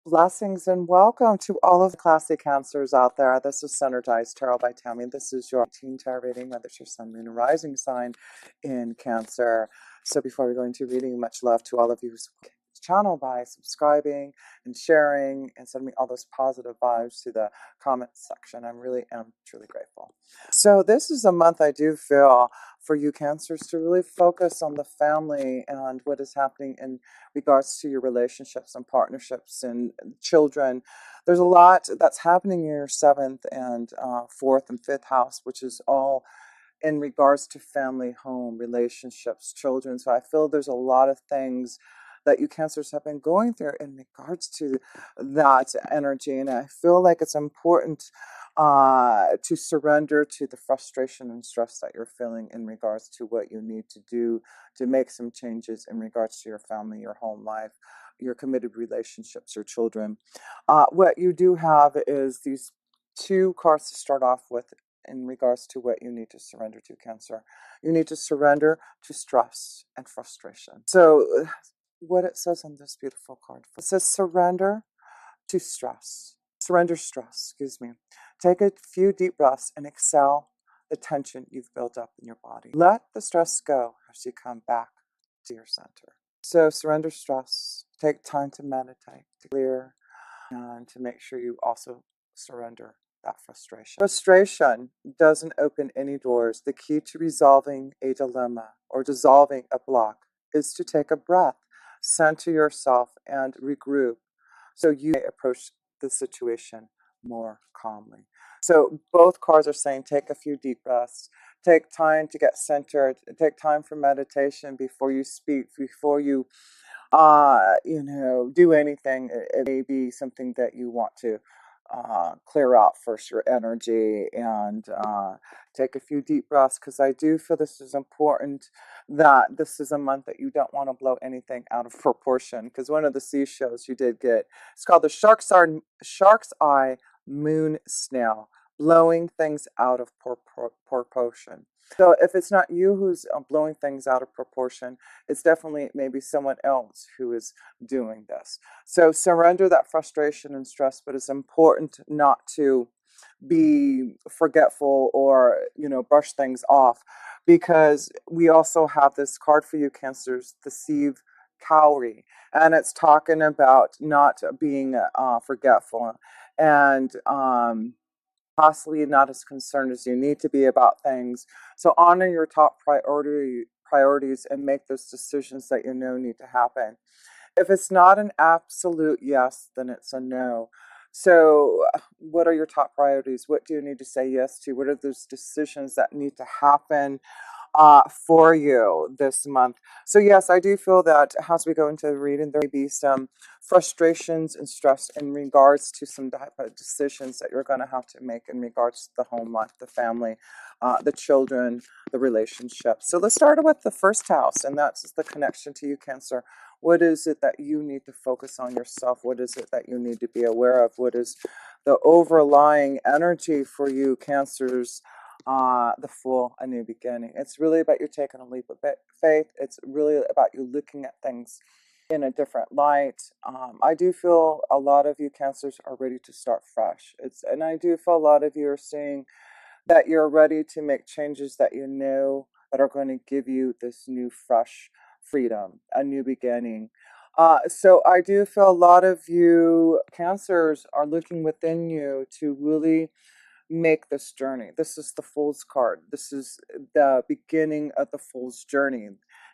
Blessings and welcome to all of the classy cancers out there. This is Synergized Tarot by Tammy. This is your teen tarot reading, whether it's your sun, moon, or rising sign in Cancer. So before we go into reading, much love to all of you who support this channel by subscribing and sharing and sending me all those positive vibes to the comment section. I really am truly grateful. So this is a month I do feel for you cancers to really focus on the family and what is happening in regards to your relationships and partnerships and children. There's a lot that's happening in your seventh and fourth and fifth house, which is all in regards to family, home, relationships, children. So I feel there's a lot of things that you cancers have been going through in regards to that energy. And I feel like it's important to surrender to the frustration and stress that you're feeling in regards to what you need to do to make some changes in regards to your family, your home life, your committed relationships, your children. What you do have is these two cards to start off with in regards to what you need to surrender to, Cancer. You need to surrender to stress and frustration. So what it says on this beautiful card, it says surrender to stress. Surrender stress, excuse me. Take a few deep breaths and exhale the tension you've built up in your body. Let the stress go as you come back to your center. So surrender stress. Take time to meditate, to clear, and to make sure you also surrender that frustration. Frustration doesn't open any doors. The key to resolving a dilemma or dissolving a block is to take a breath, center yourself, and regroup so you may approach the situation more calmly. So both cards are saying take a few deep breaths, take time to get centered, take time for meditation before you speak, before you do anything. It may be something that you want to clear out first your energy and take a few deep breaths, because I do feel this is important, that this is a month that you don't want to blow anything out of proportion, because one of the sea shows you did get, it's called the Shark's Eye Moon Snail, blowing things out of proportion. So if it's not you who's blowing things out of proportion, it's definitely maybe someone else who is doing this. So surrender that frustration and stress, but it's important not to be forgetful or, brush things off, because we also have this card for you cancers, the Sieve Cowrie, and it's talking about not being forgetful and possibly not as concerned as you need to be about things. So honor your top priorities and make those decisions that you know need to happen. If it's not an absolute yes, then it's a no. So what are your top priorities? What do you need to say yes to? What are those decisions that need to happen for you this month? So yes, I do feel that as we go into the reading, there may be some frustrations and stress in regards to some type of decisions that you're going to have to make in regards to the home life, the family, the children, the relationships. So let's start with the first house, and that's the connection to you, Cancer. What is it that you need to focus on yourself? What is it that you need to be aware of? What is the overlying energy for you, Cancers? The Fool, a new beginning. It's really about you taking a leap of faith. It's really about you looking at things in a different light. I do feel a lot of you cancers are ready to start fresh. And I do feel a lot of you are seeing that you're ready to make changes that you know that are going to give you this new fresh freedom, a new beginning. So I do feel a lot of you cancers are looking within you to really make this journey. This is the Fool's card. This is the beginning of the Fool's journey.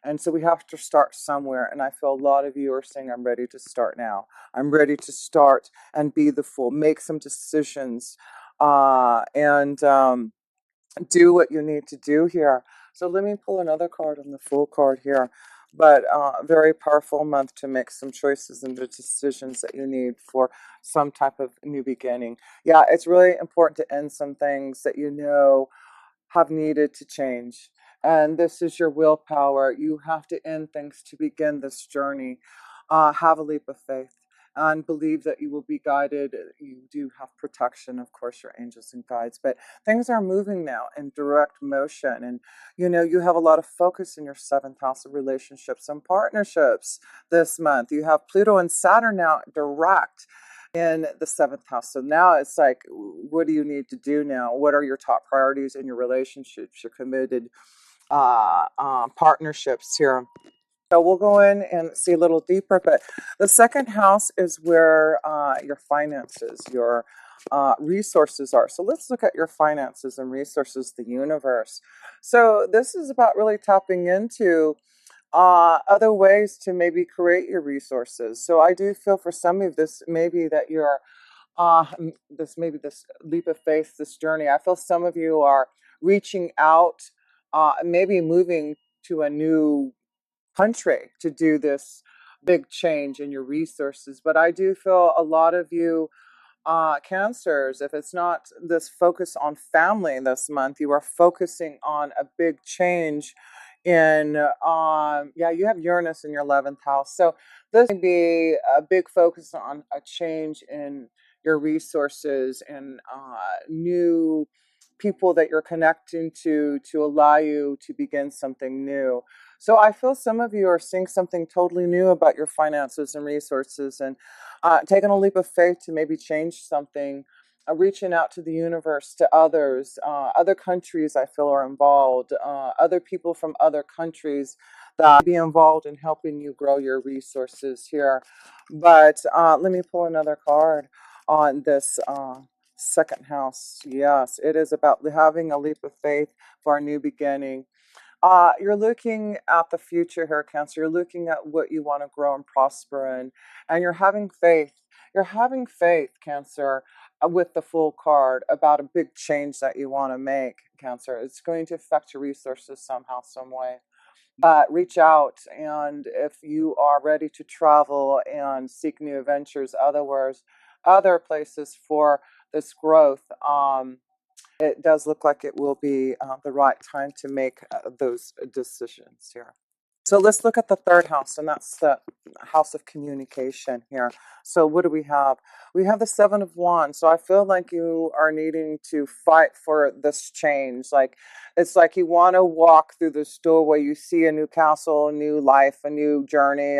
And so we have to start somewhere. And I feel a lot of you are saying, I'm ready to start now. I'm ready to start and be the Fool. Make some decisions and do what you need to do here. So let me pull another card on the Fool card here. But very powerful month to make some choices and the decisions that you need for some type of new beginning. Yeah, it's really important to end some things that you know have needed to change. And this is your willpower. You have to end things to begin this journey. Have a leap of faith and believe that you will be guided. You do have protection, of course, your angels and guides, but things are moving now in direct motion. And, you have a lot of focus in your seventh house of relationships and partnerships this month. You have Pluto and Saturn now direct in the seventh house. So now it's like, what do you need to do now? What are your top priorities in your relationships, your committed partnerships here? So we'll go in and see a little deeper, but the second house is where your finances, your resources are. So let's look at your finances and resources, the universe. So this is about really tapping into other ways to maybe create your resources. So I do feel for some of this, maybe that you're this leap of faith, this journey. I feel some of you are reaching out, maybe moving to a new country to do this big change in your resources. But I do feel a lot of you cancers, if it's not this focus on family this month, you are focusing on a big change in yeah, you have Uranus in your 11th house, so this may be a big focus on a change in your resources and new people that you're connecting to allow you to begin something new. So I feel some of you are seeing something totally new about your finances and resources, and taking a leap of faith to maybe change something, reaching out to the universe, to others, other countries I feel are involved, other people from other countries that be involved in helping you grow your resources here. But let me pull another card on this second house. Yes, it is about having a leap of faith for a new beginning. You're looking at the future here, Cancer. You're looking at what you want to grow and prosper in, and you're having faith. You're having faith, Cancer, with the Fool card about a big change that you want to make, Cancer. It's going to affect your resources somehow, some way. But reach out, and if you are ready to travel and seek new adventures, other places for this growth, it does look like it will be the right time to make those decisions here. So let's look at the third house, and that's the house of communication here. So what do we have? We have the Seven of Wands. So I feel like you are needing to fight for this change. Like it's like you want to walk through this doorway. You see a new castle, a new life, a new journey,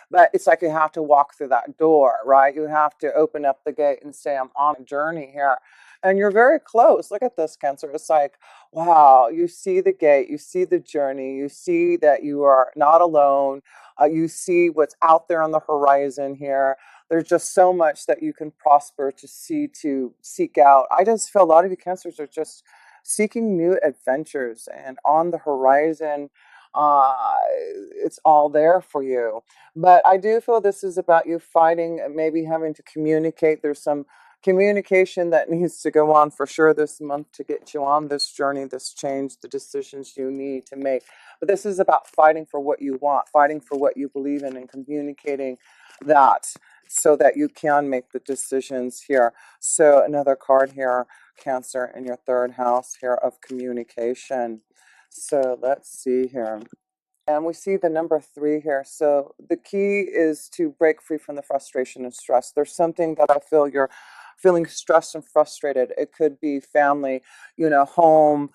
but it's like you have to walk through that door, right? You have to open up the gate and say, I'm on a journey here. And you're very close. Look at this, Cancer. It's like, wow, you see the gate, you see the journey, you see that you are not alone, you see what's out there on the horizon here. There's just so much that you can prosper to see, to seek out. I just feel a lot of you cancers are just seeking new adventures, and on the horizon, it's all there for you. But I do feel this is about you fighting, maybe having to communicate. There's some communication that needs to go on for sure this month to get you on this journey, this change, the decisions you need to make. But this is about fighting for what you want, fighting for what you believe in, and communicating that so that you can make the decisions here. So another card here, Cancer, in your third house here of communication. So let's see here. And we see the number 3 here. So the key is to break free from the frustration and stress. There's something that I feel you're feeling stressed and frustrated. It could be family, home,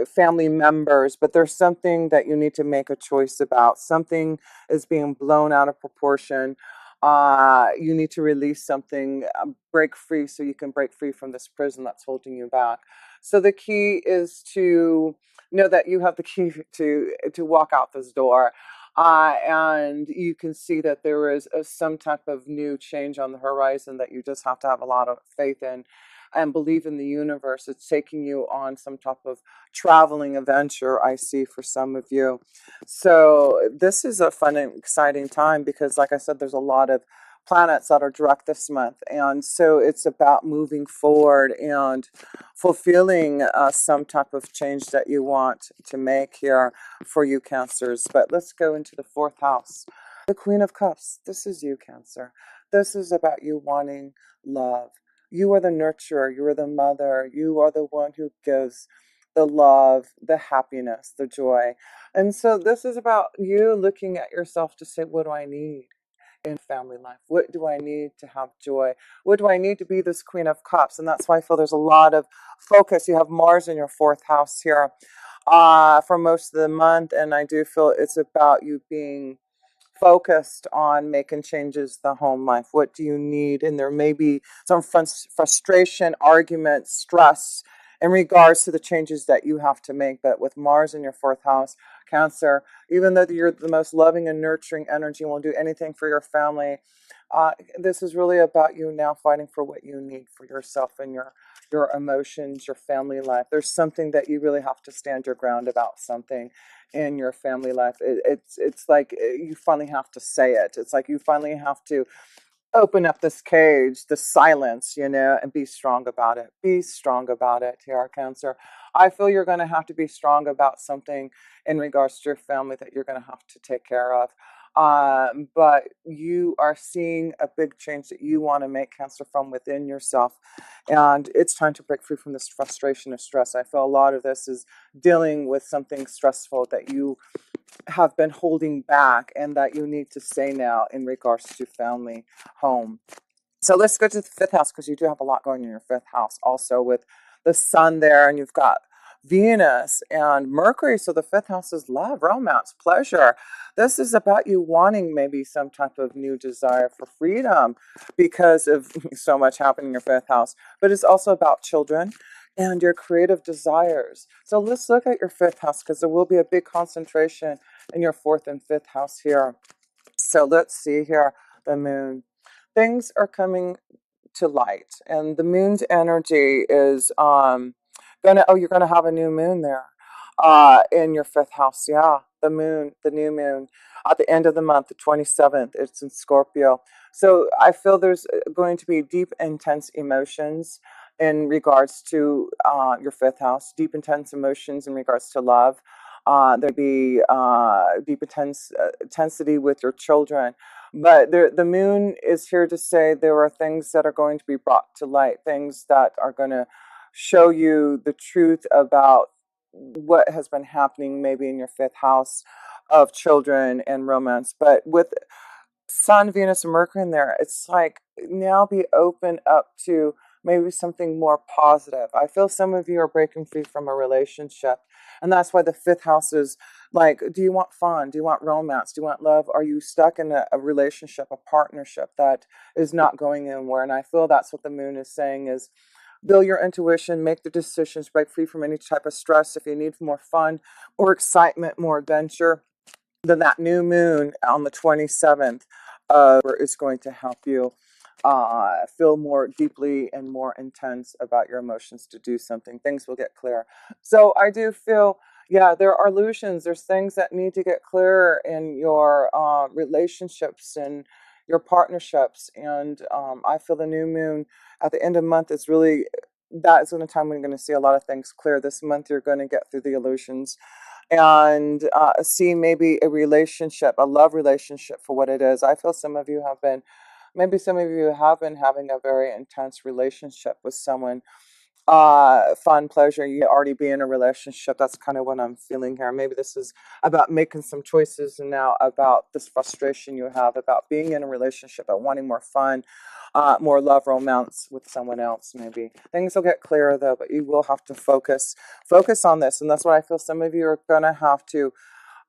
family members, but there's something that you need to make a choice about. Something is being blown out of proportion. You need to release something, break free so you can break free from this prison that's holding you back. So the key is to know that you have the key to walk out this door, and you can see that there is some type of new change on the horizon that you just have to have a lot of faith in and believe in the universe. It's taking you on some type of traveling adventure, I see, for some of you. So this is a fun and exciting time because, like I said, there's a lot of planets that are direct this month, and so it's about moving forward and fulfilling some type of change that you want to make here for you cancers. But let's go into the fourth house, the Queen of Cups. This is you, Cancer. This is about you wanting love. You are the nurturer, you are the mother, you are the one who gives the love, the happiness, the joy. And so this is about you looking at yourself to say, what do I need? in family life? What do I need to have joy? What do I need to be this Queen of Cups? And that's why I feel there's a lot of focus. You have Mars in your fourth house here for most of the month. And I do feel it's about you being focused on making changes to the home life. What do you need? And there may be some frustration, argument, stress in regards to the changes that you have to make. But with Mars in your fourth house, Cancer, even though you're the most loving and nurturing energy and will do anything for your family, this is really about you now fighting for what you need for yourself and your emotions, your family life. There's something that you really have to stand your ground about, something in your family life. It's like you finally have to say it. It's like you finally have to open up this cage, the silence, and be strong about it. Be strong about it, here, Cancer. I feel you're going to have to be strong about something in regards to your family that you're going to have to take care of. But you are seeing a big change that you want to make, Cancer, from within yourself. And it's time to break free from this frustration or stress. I feel a lot of this is dealing with something stressful that you have been holding back and that you need to say now in regards to family, home. So let's go to the fifth house, because you do have a lot going in your fifth house also, with the sun there, and you've got Venus and Mercury. So the fifth house is love, romance, pleasure. This is about you wanting maybe some type of new desire for freedom because of so much happening in your fifth house. But it's also about children and your creative desires. So let's look at your fifth house, because there will be a big concentration in your fourth and fifth house here. So let's see here, the moon. Things are coming to light, and the moon's energy is you're gonna have a new moon there in your fifth house. Yeah, the moon, the new moon at the end of the month, the 27th. It's in Scorpio. So I feel there's going to be deep, intense emotions in regards to your fifth house, deep, intense emotions in regards to love. There'd be deep, intensity with your children. But the moon is here to say there are things that are going to be brought to light, things that are going to show you the truth about what has been happening maybe in your fifth house of children and romance. But with Sun, Venus, and Mercury in there, it's like now be open up to maybe something more positive. I feel some of you are breaking free from a relationship. And that's why the fifth house is like, do you want fun? Do you want romance? Do you want love? Are you stuck in a relationship, a partnership that is not going anywhere? And I feel that's what the moon is saying is build your intuition, make the decisions, break free from any type of stress. If you need more fun or excitement, more adventure, then that new moon on the 27th is going to help you feel more deeply and more intense about your emotions to do something. Things will get clear. So I do feel, yeah, there are illusions. There's things that need to get clearer in your relationships and your partnerships. And I feel the new moon at the end of the month is really, that is going to time when you're going to see a lot of things clear. This month, you're going to get through the illusions and see maybe a relationship, a love relationship for what it is. I feel some of you have been, maybe some of you have been having a very intense relationship with someone. Fun, pleasure, you already be in a relationship. That's kind of what I'm feeling here. Maybe this is about making some choices and now about this frustration you have about being in a relationship, about wanting more fun, more love, romance with someone else. Maybe things will get clearer though, but you will have to focus on this. And that's what I feel some of you are gonna have to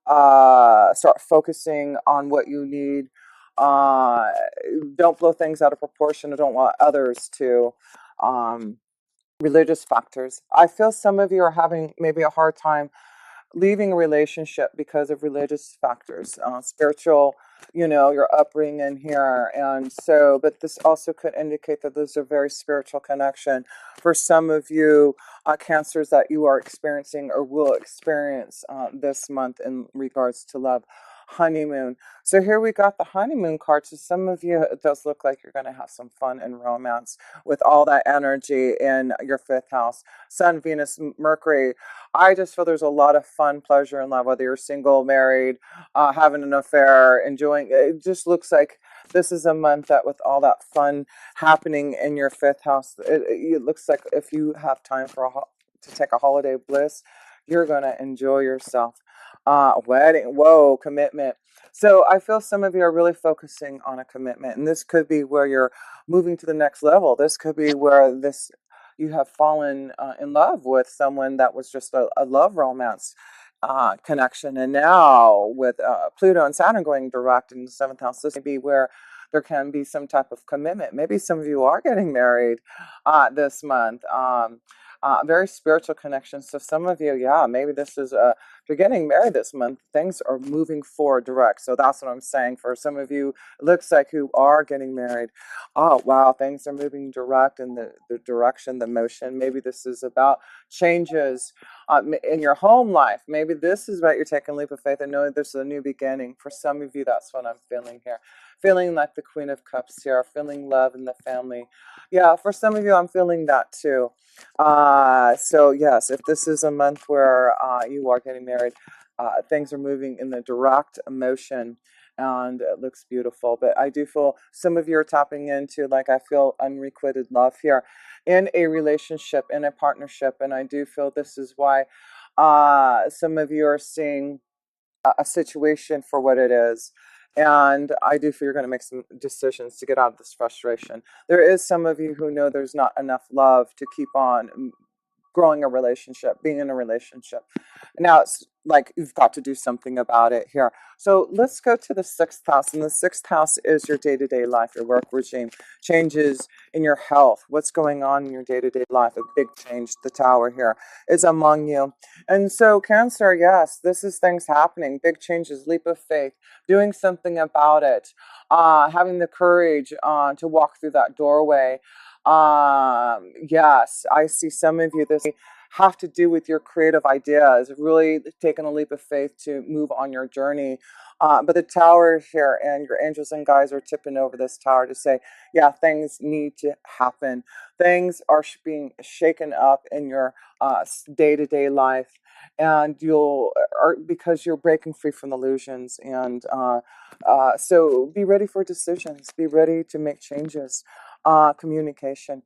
start focusing on what you need. Don't blow things out of proportion. I don't want others to. Religious factors. I feel some of you are having maybe a hard time leaving a relationship because of religious factors, spiritual, your upbringing here. And so, but this also could indicate that there's a very spiritual connection for some of you, cancers that you are experiencing or will experience this month in regards to love. Honeymoon. So here we got the honeymoon card. So some of you, it does look like you're going to have some fun and romance with all that energy in your fifth house. Sun, Venus, Mercury. I just feel there's a lot of fun, pleasure, and love, whether you're single, married, having an affair, enjoying. It just looks like this is a month that with all that fun happening in your fifth house, it looks like if you have time for to take a holiday bliss, you're going to enjoy yourself. Wedding, whoa, commitment. So I feel some of you are really focusing on a commitment, and this could be where you're moving to the next level. This could be where this you have fallen in love with someone that was just a love romance connection, and now with Pluto and Saturn going direct in the seventh house, this may be where there can be some type of commitment. Maybe some of you are getting married this month. Very spiritual connection. So some of you, yeah, maybe this is if you're getting married this month, things are moving forward direct. So that's what I'm saying. For some of you, it looks like who are getting married. Oh, wow, things are moving direct in the direction, the motion. Maybe this is about changes in your home life. Maybe this is about you're taking a leap of faith and knowing this is a new beginning. For some of you, that's what I'm feeling here. Feeling like the Queen of Cups here, feeling love in the family. Yeah, for some of you, I'm feeling that too. So yes, if this is a month where you are getting married, things are moving in the direct motion and it looks beautiful. But I do feel some of you are tapping into, like, I feel unrequited love here in a relationship, in a partnership. And I do feel this is why some of you are seeing a situation for what it is. And I do feel you're going to make some decisions to get out of this frustration. There is some of you who know there's not enough love to keep on growing a relationship, being in a relationship. Now it's like you've got to do something about it here. So let's go to the sixth house. And the sixth house is your day-to-day life, your work regime, changes in your health, what's going on in your day-to-day life. A big change, the tower here, is among you. And so Cancer, yes, this is things happening, big changes, leap of faith, doing something about it, having the courage to walk through that doorway. Yes, I see some of you, this have to do with your creative ideas, really taking a leap of faith to move on your journey. But the tower here and your angels and guides are tipping over this tower to say, yeah, things need to happen. Things are being shaken up in your day-to-day life. And because you're breaking free from illusions. And so be ready for decisions, be ready to make changes. Communication.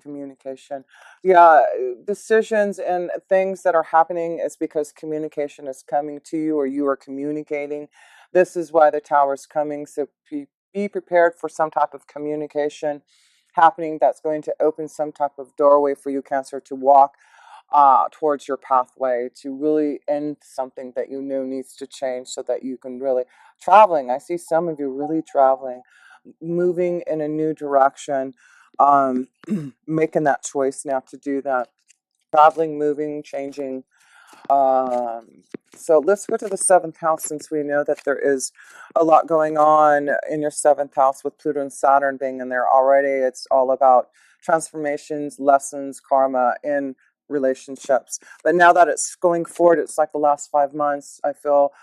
Yeah, decisions and things that are happening is because communication is coming to you or you are communicating. This is why the tower is coming. So be prepared for some type of communication happening that's going to open some type of doorway for you, Cancer, to walk towards your pathway, to really end something that you know needs to change so that you can really traveling. I see some of you really traveling, moving in a new direction, making that choice now to do that. Traveling, moving, changing. Um, so let's go to the seventh house, since we know that there is a lot going on in your seventh house with Pluto and Saturn being in there already. It's all about transformations, lessons, karma in relationships. But now that it's going forward, it's like the last 5 months, I feel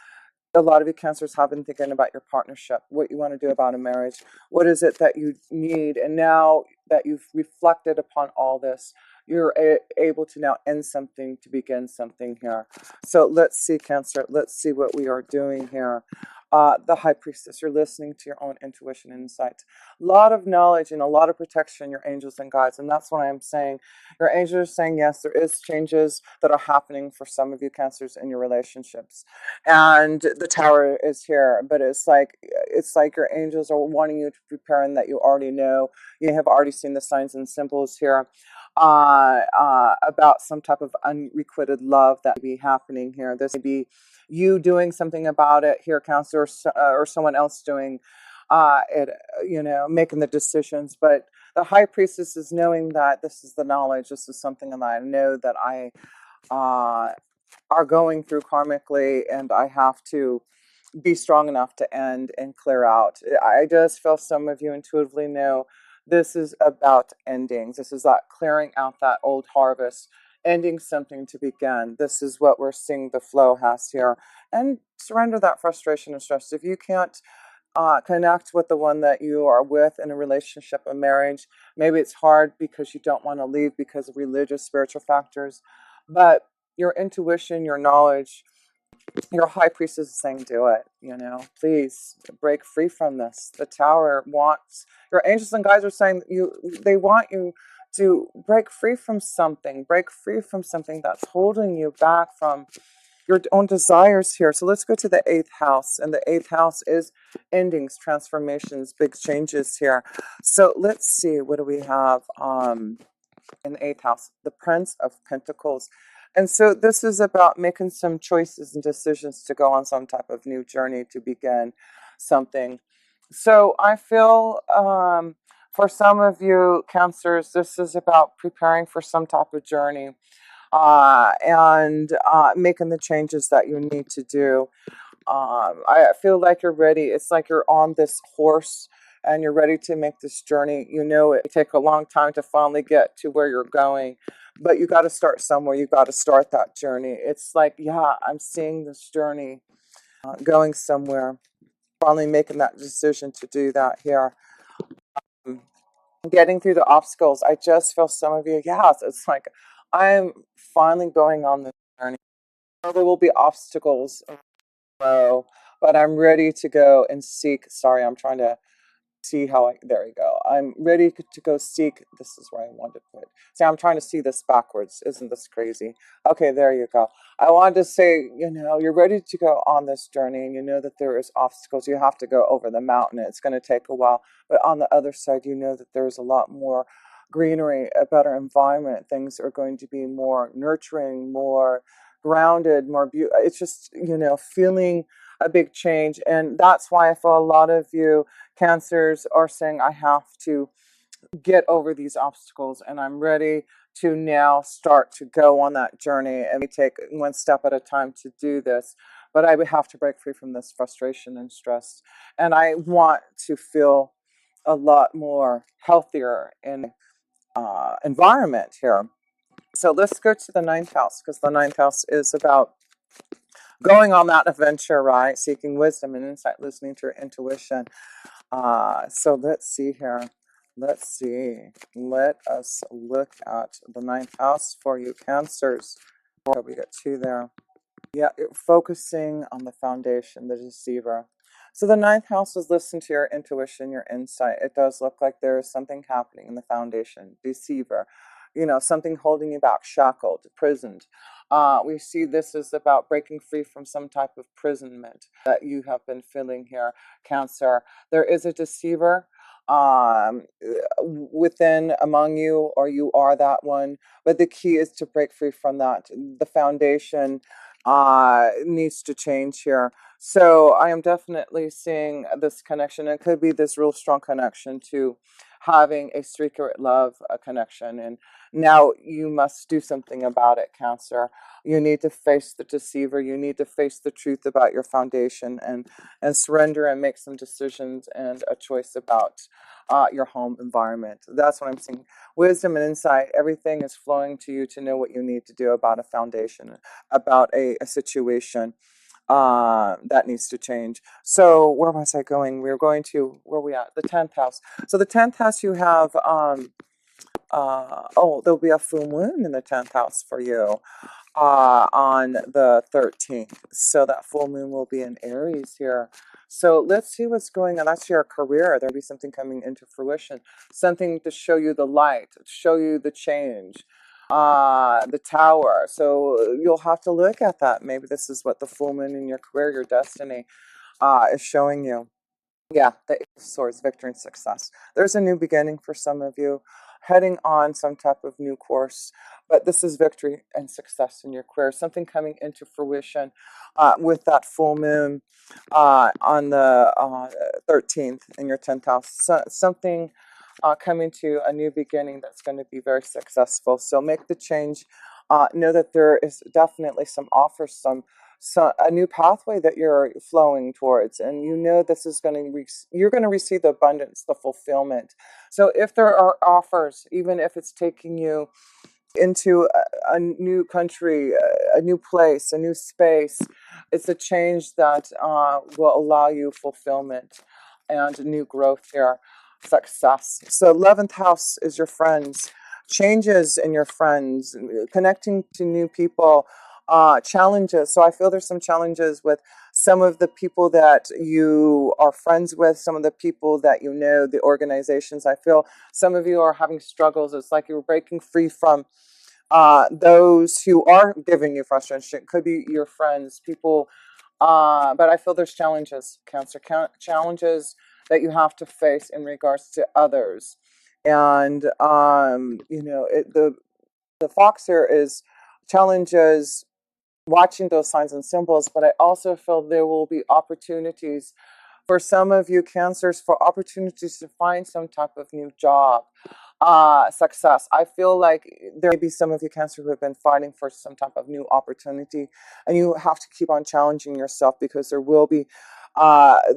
a lot of you Cancers have been thinking about your partnership, what you want to do about a marriage, what is it that you need, and now that you've reflected upon all this, you're able to now end something to begin something here. So let's see, Cancer, let's see what we are doing here. The High Priestess, you're listening to your own intuition and insight. A lot of knowledge and a lot of protection, your angels and guides, and that's what I'm saying. Your angels are saying, yes, there is changes that are happening for some of you Cancers in your relationships. And the tower is here, but it's like your angels are wanting you to prepare, and that you already know, you have already seen the signs and symbols here about some type of unrequited love that may be happening here. This may be you doing something about it here, Counselor, or someone else doing it, making the decisions. But the High Priestess is knowing that this is the knowledge, this is something that I know that I are going through karmically, and I have to be strong enough to end and clear out. I just feel some of you intuitively know this is about endings. This is that clearing out that old harvest, ending something to begin. This is what we're seeing the flow has here. And surrender that frustration and stress. If you can't connect with the one that you are with in a relationship, a marriage, maybe it's hard because you don't want to leave because of religious, spiritual factors, but your intuition, your knowledge, your High Priestess is saying, do it, please break free from this. The tower wants, your angels and guides are saying they want you to break free from something that's holding you back from your own desires here. So let's go to the 8th house, and the 8th house is endings, transformations, big changes here. So let's see, what do we have in the 8th house? The Prince of Pentacles. And so this is about making some choices and decisions to go on some type of new journey, to begin something. So I feel for some of you Cancers, this is about preparing for some type of journey and making the changes that you need to do. I feel like you're ready. It's like you're on this horse and you're ready to make this journey. You know, it take a long time to finally get to where you're going, but you got to start somewhere. You got to start that journey. It's like, yeah, I'm seeing this journey going somewhere. Finally making that decision to do that here. Getting through the obstacles. I just feel some of you, yes, it's like I'm finally going on this journey. There will be obstacles, but I'm ready to go and seek. Sorry, I'm trying to see how there you go. I'm ready to go seek. This is where I wanted to put. See, I'm trying to see this backwards. Isn't this crazy? Okay, there you go. I wanted to say, you're ready to go on this journey, and you know that there is obstacles. You have to go over the mountain. It's going to take a while, but on the other side, you know that there's a lot more greenery, a better environment. Things are going to be more nurturing, more grounded, more beautiful. It's just, feeling a big change. And that's why I feel a lot of you Cancers are saying, I have to get over these obstacles and I'm ready to now start to go on that journey, and we take one step at a time to do this. But I would have to break free from this frustration and stress. And I want to feel a lot more healthier in environment here. So let's go to the 9th house, because the 9th house is about going on that adventure, right? Seeking wisdom and insight, listening to your intuition. So let's see here. Let's see. Let us look at the 9th house for you Cancers. So we got 2 there. Yeah, focusing on the foundation, the deceiver. So the 9th house is listen to your intuition, your insight. It does look like there is something happening in the foundation, deceiver. Something holding you back, shackled, imprisoned. We see this is about breaking free from some type of imprisonment that you have been feeling here, Cancer. There is a deceiver within, among you, or you are that one. But the key is to break free from that. The foundation needs to change here. So I am definitely seeing this connection. It could be this real strong connection to having a secret love connection, and now you must do something about it, Cancer. You need to face the deceiver. You need to face the truth about your foundation, and surrender and make some decisions and a choice about your home environment. That's what I'm seeing. Wisdom and insight, everything is flowing to you to know what you need to do about a foundation, about a situation that needs to change. So where was I going? We were going to, where are we at? The 10th house. So the 10th house, you have, there'll be a full moon in the 10th house for you on the 13th. So that full moon will be in Aries here. So let's see what's going on. That's your career. There'll be something coming into fruition, something to show you the light, to show you the change. The Tower. So you'll have to look at that. Maybe this is what the full moon in your career, your destiny, is showing you. Yeah, the Ace of Swords, victory and success. There's a new beginning for some of you, heading on some type of new course. But this is victory and success in your career. Something coming into fruition with that full moon on the 13th in your 10th house. So, something coming to a new beginning that's going to be very successful. So make the change. Know that there is definitely some offers, a new pathway that you're flowing towards, and this is going to you're going to receive the abundance, the fulfillment. So if there are offers, even if it's taking you into a new country, a new place, a new space, it's a change that will allow you fulfillment and new growth here, success. So 11th house is your friends, changes in your friends, connecting to new people, challenges. So I feel there's some challenges with some of the people that you are friends with, some of the people that the organizations. I feel some of you are having struggles. It's like you're breaking free from those who are giving you frustration. It could be your friends, people. But I feel there's challenges, Cancer, challenges that you have to face in regards to others. And, you know, the fox here is challenges watching those signs and symbols, but I also feel there will be opportunities for some of you Cancers, for opportunities to find some type of new job, success. I feel like there may be some of you Cancer who have been fighting for some type of new opportunity, and you have to keep on challenging yourself because there will be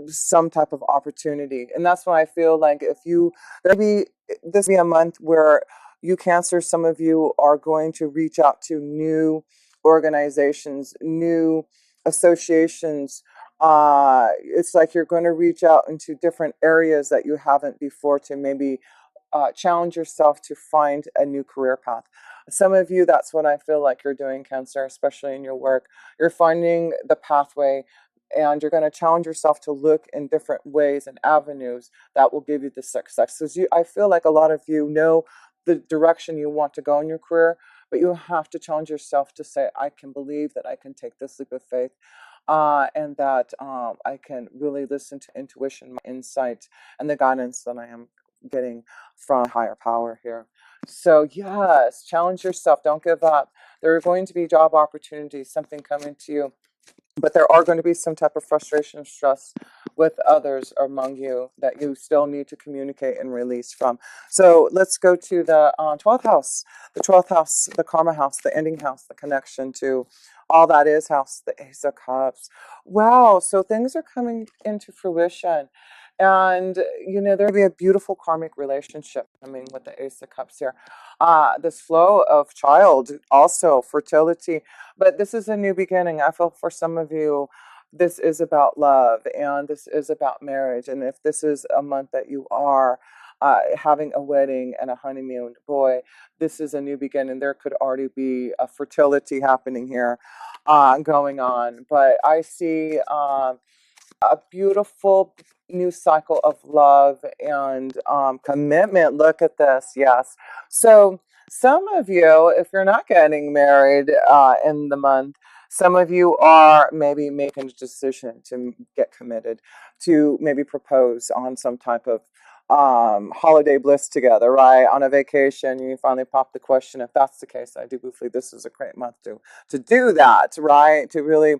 some type of opportunity. And that's why I feel like if you, maybe this will be a month where you Cancer, some of you are going to reach out to new organizations, new associations. It's like you're going to reach out into different areas that you haven't before to maybe challenge yourself to find a new career path. Some of you, that's what I feel like you're doing, Cancer, especially in your work. You're finding the pathway, and you're going to challenge yourself to look in different ways and avenues that will give you the success. So I feel like a lot of you know the direction you want to go in your career, but you have to challenge yourself to say, I can believe that I can take this leap of faith, and that I can really listen to intuition, my insight, and the guidance that I am getting from higher power here. So yes, challenge yourself. Don't give up. There are going to be job opportunities, something coming to you, but there are going to be some type of frustration and stress with others among you that you still need to communicate and release from. So let's go to the 12th house. The 12th house, the karma house, the ending house, the connection to all that is house, the Ace of Cups. Wow, so things are coming into fruition. And, you know, there'll be a beautiful karmic relationship coming with the Ace of Cups here. This flow of child, also fertility, but this is a new beginning. I feel for some of you, this is about love and this is about marriage. And if this is a month that you are having a wedding and a honeymoon, boy, this is a new beginning. There could already be a fertility happening here, going on. But I see a beautiful new cycle of love and commitment. Look at this. Yes. So some of you, if you're not getting married in the month, some of you are maybe making a decision to get committed, to maybe propose on some type of holiday bliss together, right? On a vacation, you finally pop the question. If that's the case, I do believe this is a great month to do that, right? To really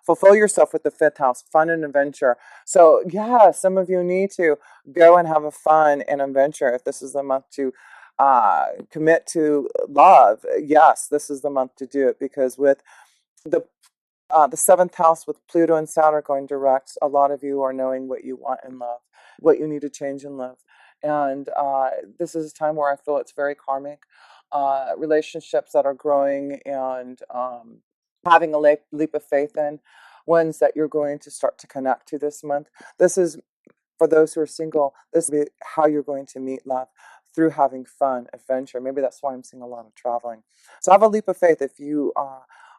fulfill yourself with the fifth house, fun and adventure. So yeah, some of you need to go and have a fun and adventure. If this is the month to commit to love, yes, this is the month to do it, because with the seventh house with Pluto and Saturn going direct, a lot of you are knowing what you want in love, what you need to change in love. And this is a time where I feel it's very karmic. Relationships that are growing and having a leap of faith in, ones that you're going to start to connect to this month. This is for those who are single. This will be how you're going to meet love, through having fun, adventure. Maybe that's why I'm seeing a lot of traveling. So have a leap of faith if you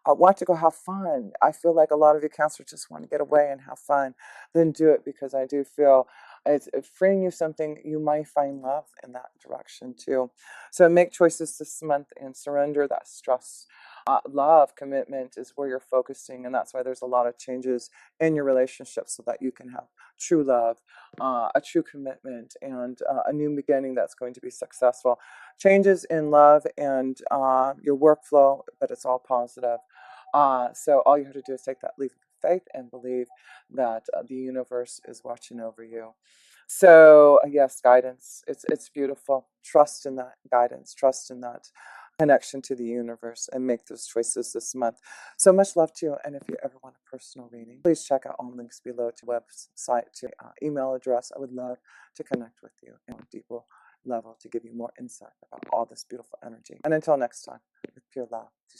want to go have fun. I feel like a lot of you Cancer just want to get away and have fun. Then do it, because I do feel it's freeing you something. You might find love in that direction too. So make choices this month and surrender that stress. Love, commitment is where you're focusing, and that's why there's a lot of changes in your relationship, so that you can have true love, a true commitment, and a new beginning that's going to be successful. Changes in love and your workflow, but it's all positive. So all you have to do is take that leap of faith and believe that the universe is watching over you. So yes, guidance. It's beautiful. Trust in that guidance. Trust in that connection to the universe, and make those choices this month. So much love to you. And if you ever want a personal reading, please check out all links below to website, to email address. I would love to connect with you on a deeper level to give you more insight about all this beautiful energy. And until next time, with pure love, to